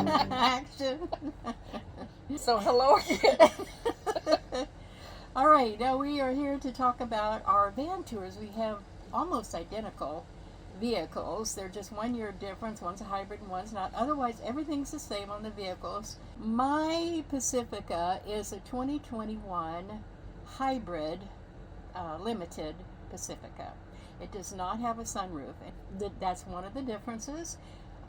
Action. So hello again. All right, now we are here to talk about our van tours. We have almost identical vehicles. They're just 1 year difference. One's a hybrid and one's not. Otherwise, everything's the same on the vehicles. My Pacifica is a 2021 hybrid limited Pacifica. It does not have a sunroof. That's one of the differences.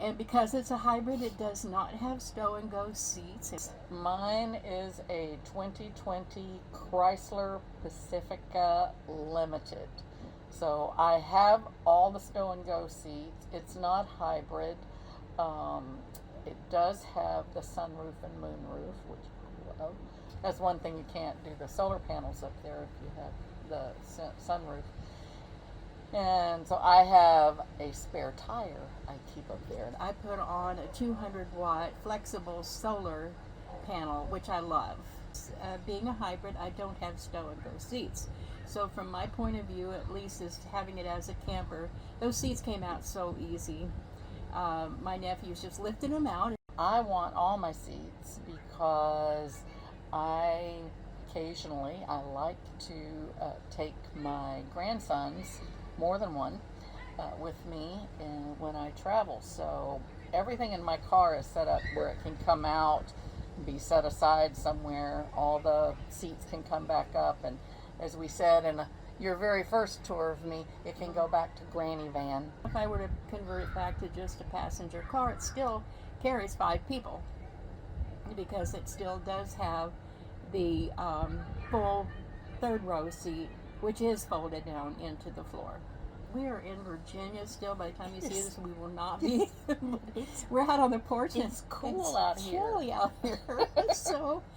And because it's a hybrid, it does not have stow and go seats. Mine is a 2020 Chrysler Pacifica Limited. So I have all the stow and go seats. It's not hybrid. It does have the sunroof and moonroof, which that's one thing you can't do, the solar panels up there if you have the sunroof. And so I have a spare tire I keep up there. I put on a 200-watt flexible solar panel, which I love. Being a hybrid, I don't have stow and go seats. So from my point of view, at least, is having it as a camper, those seats came out so easy. My nephews just lifted them out. I want all my seats because I like to take my grandsons, more than one, with me when I travel. So everything in my car is set up where it can come out, be set aside somewhere. All the seats can come back up, and as we said in your very first tour of me, it can go back to granny van. If I were to convert it back to just a passenger car, it still carries 5 people because it still does have the full third row seat, which is folded down into the floor. We are in Virginia still. By the time you see this, we will not be. We're out on the porch. And it's cool out here. It's chilly out here.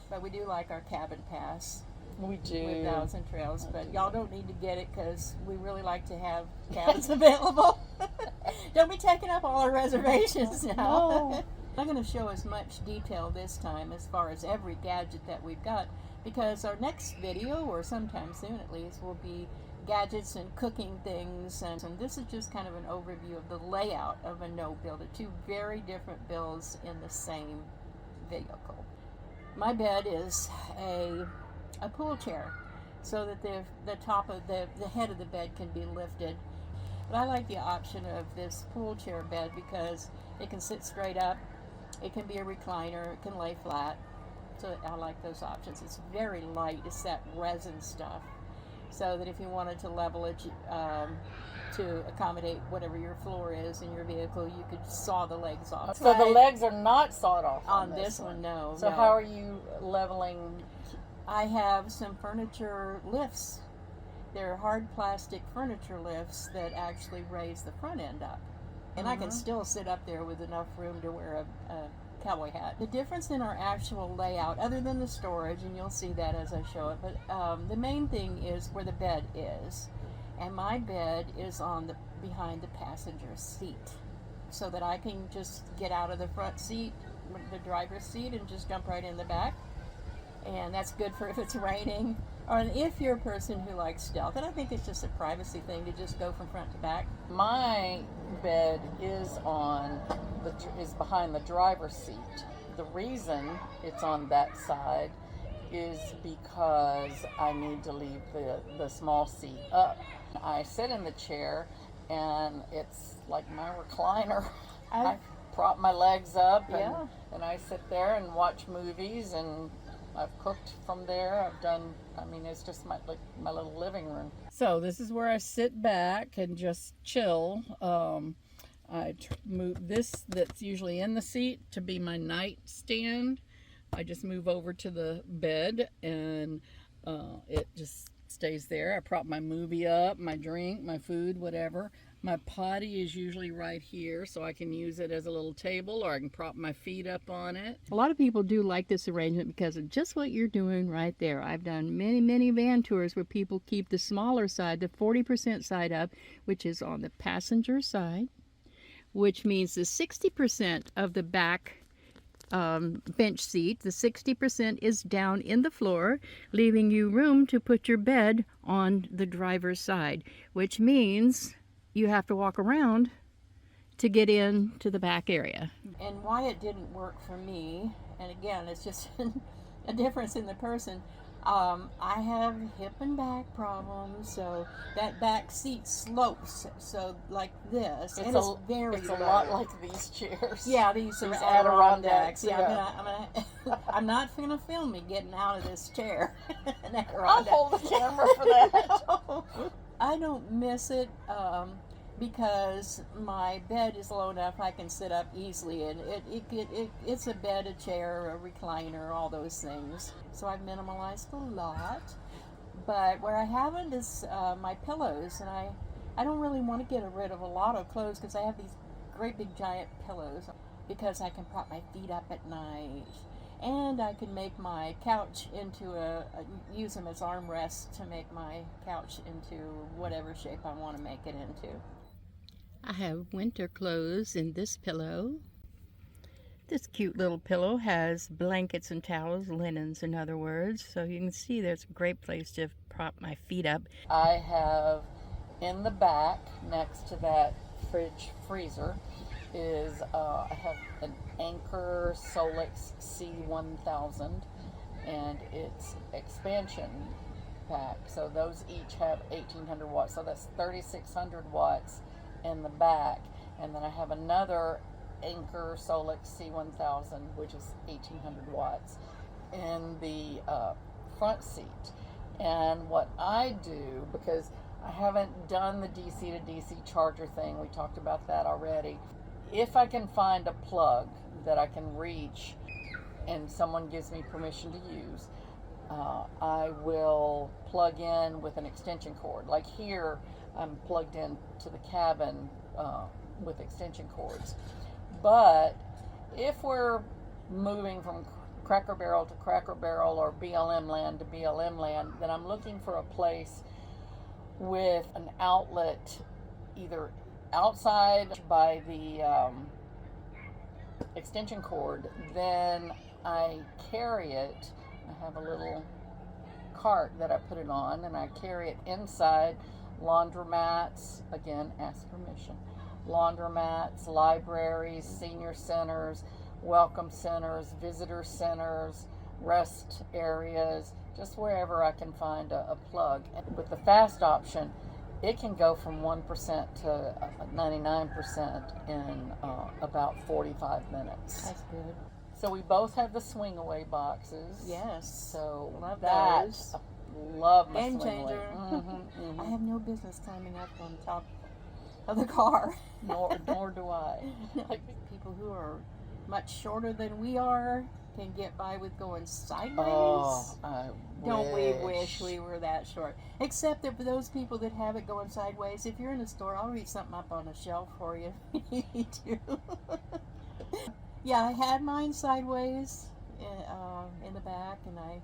But we do like our cabin pass. We do. With Thousand Trails, but y'all don't need to get it because we really like to have cabins available. Don't be taking up all our reservations now. No. I'm going to show as much detail this time as far as every gadget that we've got, because our next video, or sometime soon at least, will be gadgets and cooking things, and this is just kind of an overview of the layout of a no builder. 2 very different builds in the same vehicle. My bed is a pool chair, so that the top of the head of the bed can be lifted. But I like the option of this pool chair bed because it can sit straight up, it can be a recliner, it can lay flat. So I like those options. It's very light. It's that resin stuff, so that if you wanted to level it to accommodate whatever your floor is in your vehicle, you could saw the legs off. So the legs are not sawed off on this one. No. So no. How are you leveling? I have some furniture lifts. They're hard plastic furniture lifts that actually raise the front end up. And I can still sit up there with enough room to wear a cowboy hat. The difference in our actual layout, other than the storage, and you'll see that as I show it, but the main thing is where the bed is. And my bed is behind the passenger seat, so that I can just get out of the front seat, the driver's seat, and just jump right in the back. And that's good for if it's raining, or if you're a person who likes stealth. And I think it's just a privacy thing to just go from front to back. My bed is behind the driver's seat. The reason it's on that side is because I need to leave the small seat up. I sit in the chair, and it's like my recliner. I prop my legs up, and I sit there and watch movies, and I've cooked from there. It's just my little living room. So this is where I sit back and just chill. I move this that's usually in the seat to be my nightstand. I just move over to the bed, and it just stays there. I prop my movie up, my drink, my food, whatever. My potty is usually right here, so I can use it as a little table, or I can prop my feet up on it. A lot of people do like this arrangement because of just what you're doing right there. I've done many van tours where people keep the smaller side, the 40% side up, which is on the passenger side, which means the 60% of the back bench seat, the 60% is down in the floor, leaving you room to put your bed on the driver's side, which means you have to walk around to get into the back area. And why it didn't work for me, and again, it's just a difference in the person. I have hip and back problems, so that back seat slopes, so like this, and it's very It's a low. lot like these chairs. Yeah, these are These Adirondacks. Adirondacks, Yeah, I'm not gonna film me getting out of this chair. An I'll Adirondack. hold the camera for that. I don't miss it because my bed is low enough I can sit up easily, and it's a bed, a chair, a recliner, all those things. So I've minimalized a lot. But where I haven't is my pillows, and I don't really want to get rid of a lot of clothes because I have these great big giant pillows because I can prop my feet up at night. And I can make my couch into use them as armrests to make my couch into whatever shape I want to make it into. I have winter clothes in this pillow. This cute little pillow has blankets and towels, linens in other words, so you can see there's a great place to prop my feet up. I have in the back next to that fridge freezer is I have an Anchor Solix C1000, and it's expansion pack. So those each have 1800 watts. So that's 3600 watts in the back. And then I have another Anchor Solix C1000, which is 1800 watts in the front seat. And what I do, because I haven't done the DC to DC charger thing, we talked about that already. If I can find a plug that I can reach and someone gives me permission to use, I will plug in with an extension cord. Like here, I'm plugged in to the cabin with extension cords. But if we're moving from Cracker Barrel to Cracker Barrel or BLM land to BLM land, then I'm looking for a place with an outlet either outside by the extension cord. Then I carry it. I have a little cart that I put it on, and I carry it inside laundromats. Again, ask permission. Laundromats, libraries, senior centers, welcome centers, visitor centers, rest areas, just wherever I can find a plug. And with the fast option, it can go from 1% to 99% in about 45 minutes. That's good. So we both have the swing away boxes. Yes. So Love that, those. love my Game swing away. changer. I have no business climbing up on top of the car. Nor do I. Like people who are much shorter than we are can get by with going sideways. Oh, I Don't we wish we were that short? Except that for those people that have it going sideways, if you're in a store, I'll read something up on a shelf for you if you need to. Yeah, I had mine sideways in the back, and I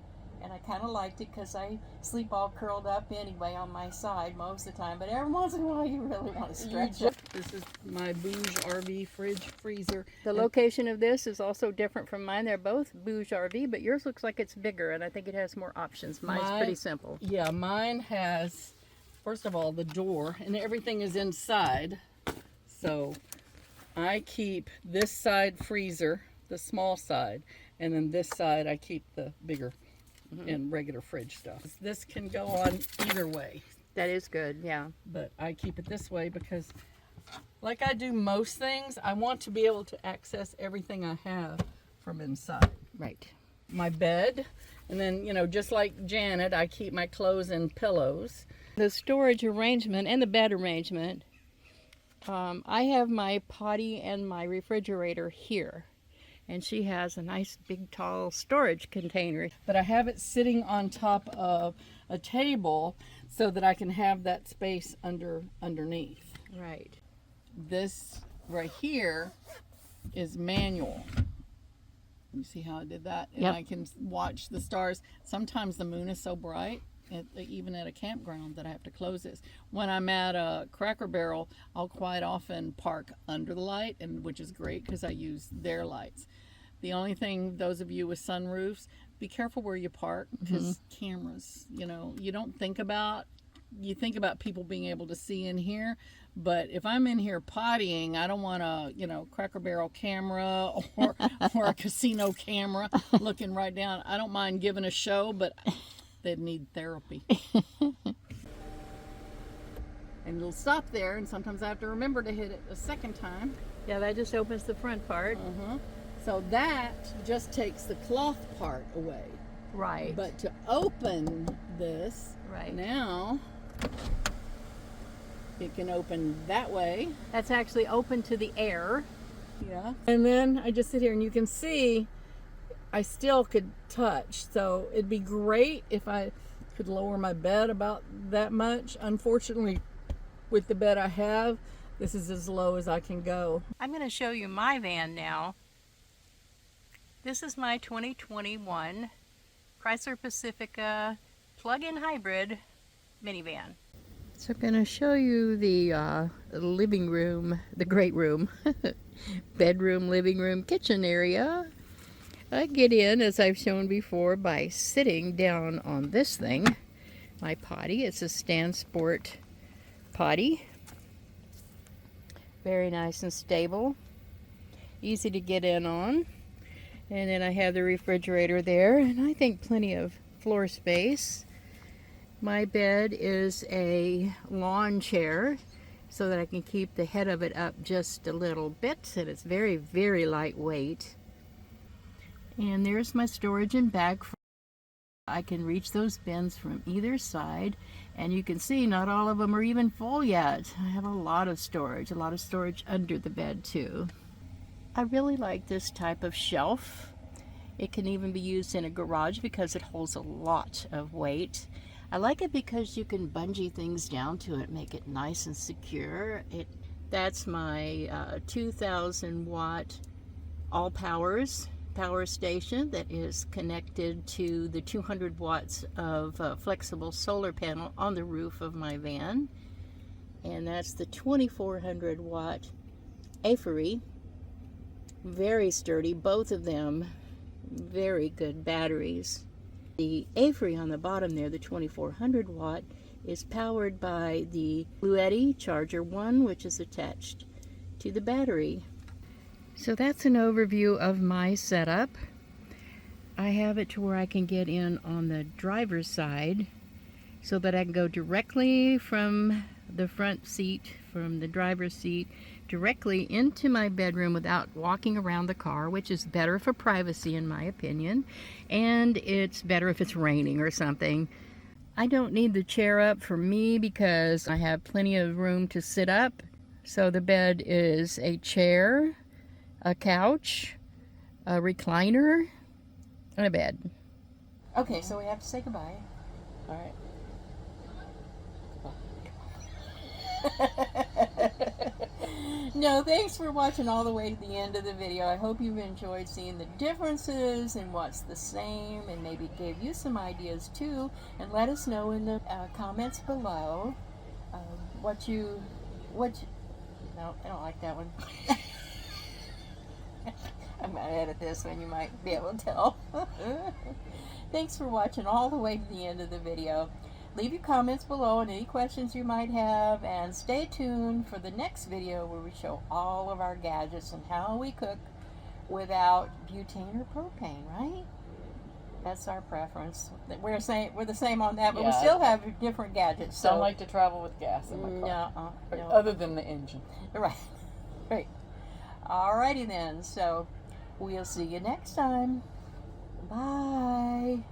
kind of liked it because I sleep all curled up anyway on my side most of the time. But every once in a while, you really want to stretch it. This is my Bouge RV fridge freezer. The location of this is also different from mine. They're both Bouge RV, but yours looks like it's bigger, and I think it has more options. Mine's pretty simple. Yeah, mine has, first of all, the door, and everything is inside. So I keep this side freezer, the small side, and then this side I keep the bigger and regular fridge stuff. This can go on either way, That is good, yeah. but I keep it this way because, like I do most things, I want to be able to access everything I have from inside. Right. My bed, and then, you know, just like Janet, I keep my clothes in pillows. The storage arrangement and the bed arrangement, I have my potty and my refrigerator here. And she has a nice big tall storage container. But I have it sitting on top of a table so that I can have that space underneath. Right. This right here is manual. You see how I did that? And Yep. I can watch the stars. Sometimes the moon is so bright, even at a campground, that I have to close this. When I'm at a Cracker Barrel, I'll quite often park under the light, and which is great because I use their lights. The only thing, those of you with sunroofs, be careful where you park because cameras, you know, you think about people being able to see in here, But if I'm in here pottying, I don't want a, you know, Cracker Barrel camera or a casino camera looking right down. I don't mind giving a show, but they'd need therapy. And it'll stop there, and sometimes I have to remember to hit it a second time. Yeah, that just opens the front part. So that just takes the cloth part away. Right. But to open this, Right. now it can open that way. That's actually open to the air. Yeah. And then I just sit here and you can see I still could touch. So it'd be great if I could lower my bed about that much. Unfortunately, with the bed I have, this is as low as I can go. I'm going to show you my van now. This is my 2021 Chrysler Pacifica plug-in hybrid minivan. So I'm going to show you the living room, the great room, bedroom, living room, kitchen area. I get in, as I've shown before, by sitting down on this thing, my potty. It's a StanSport potty. Very nice and stable, easy to get in on. And then I have the refrigerator there, and I think plenty of floor space. My bed is a lawn chair so that I can keep the head of it up just a little bit, and it's very, very lightweight. And there's my storage and bag. I can reach those bins from either side, and you can see not all of them are even full yet. I have a lot of storage under the bed too. I really like this type of shelf. It can even be used in a garage because it holds a lot of weight. I like it because you can bungee things down to it, make it nice and secure. That's my 2000 watt all power station that is connected to the 200 watts of flexible solar panel on the roof of my van. And that's the 2400 watt Afery. Very sturdy, both of them very good batteries. The Afery on the bottom there, the 2400 watt, is powered by the Bluetti Charger 1, which is attached to the battery. So that's an overview of my setup. I have it to where I can get in on the driver's side so that I can go directly from the front seat, from the driver's seat, directly into my bedroom without walking around the car, which is better for privacy in my opinion, and it's better if it's raining or something. I don't need the chair up for me because I have plenty of room to sit up. So the bed is a chair, a couch, a recliner, and a bed. Okay, so we have to say goodbye. All right. No, thanks for watching all the way to the end of the video. I hope you've enjoyed seeing the differences and what's the same, and maybe gave you some ideas too. And let us know in the comments below no, I don't like that one. I'm going to edit this one, you might be able to tell. Thanks for watching all the way to the end of the video. Leave your comments below and any questions you might have, and stay tuned for the next video where we show all of our gadgets and how we cook without butane or propane, right? That's our preference. We're the same on that, but we still have different gadgets. Don't like to travel with gas in my car. No. Other than the engine. Right. Right. Alrighty then. So we'll see you next time. Bye.